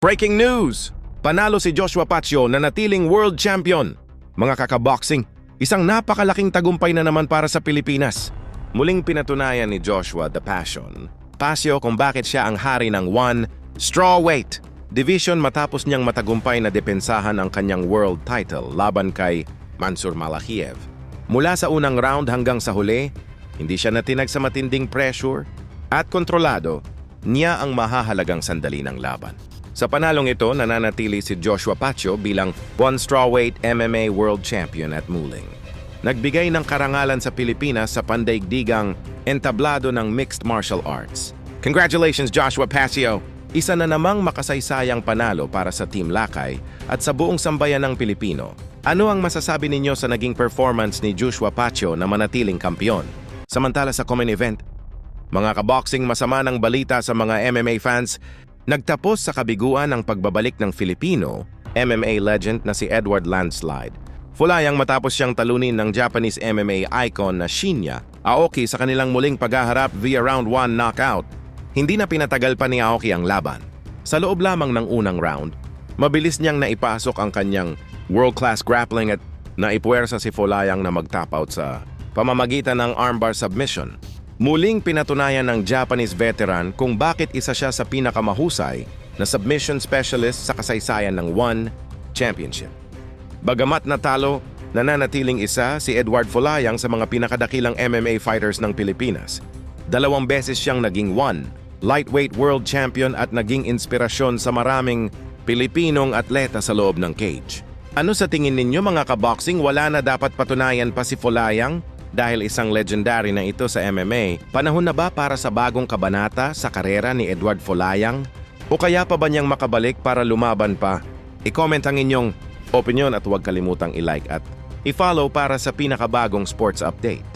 Breaking news! Panalo si Joshua Pacio na natiling world champion. Mga kakaboxing, isang napakalaking tagumpay na naman para sa Pilipinas. Muling pinatunayan ni Joshua the Pacio kung bakit siya ang hari ng strawweight division matapos niyang matagumpay na depensahan ang kanyang world title laban kay Mansur Malakiev. Mula sa unang round hanggang sa huli, hindi siya natinag sa matinding pressure at kontrolado niya ang mahahalagang sandali ng laban. Sa panalong ito, nananatili si Joshua Pacio bilang strawweight MMA World Champion at muling nagbigay ng karangalan sa Pilipinas sa pandaigdigang entablado ng mixed martial arts. Congratulations, Joshua Pacio! Isa na namang makasaysayang panalo para sa Team Lakay at sa buong sambayan ng Pilipino. Ano ang masasabi ninyo sa naging performance ni Joshua Pacio na manatiling kampiyon? Samantala sa common event, mga kaboxing, masama ng balita sa mga MMA fans. Nagtapos sa kabiguan ang pagbabalik ng Filipino MMA legend na si Edward Landslide Folayang matapos siyang talunin ng Japanese MMA icon na Shinya Aoki sa kanilang muling paghaharap via round 1 knockout. Hindi na pinatagal pa ni Aoki ang laban. Sa loob lamang ng unang round, mabilis niyang naipasok ang kanyang world-class grappling at naipuwersa si Folayang na mag-tap out sa pamamagitan ng armbar submission. Muling pinatunayan ng Japanese veteran kung bakit isa siya sa pinakamahusay na submission specialist sa kasaysayan ng championship. Bagamat natalo, nananatiling isa si Edward Folayang sa mga pinakadakilang MMA fighters ng Pilipinas. 2 beses siyang naging lightweight world champion at naging inspirasyon sa maraming Pilipinong atleta sa loob ng cage. Ano sa tingin ninyo mga kaboxing, wala na dapat patunayan pa si Folayang? Dahil isang legendary na ito sa MMA, panahon na ba para sa bagong kabanata sa karera ni Edward Folayang? O kaya pa ba niyang makabalik para lumaban pa? I-comment ang inyong opinion at huwag kalimutang i-like at i-follow para sa pinakabagong sports update.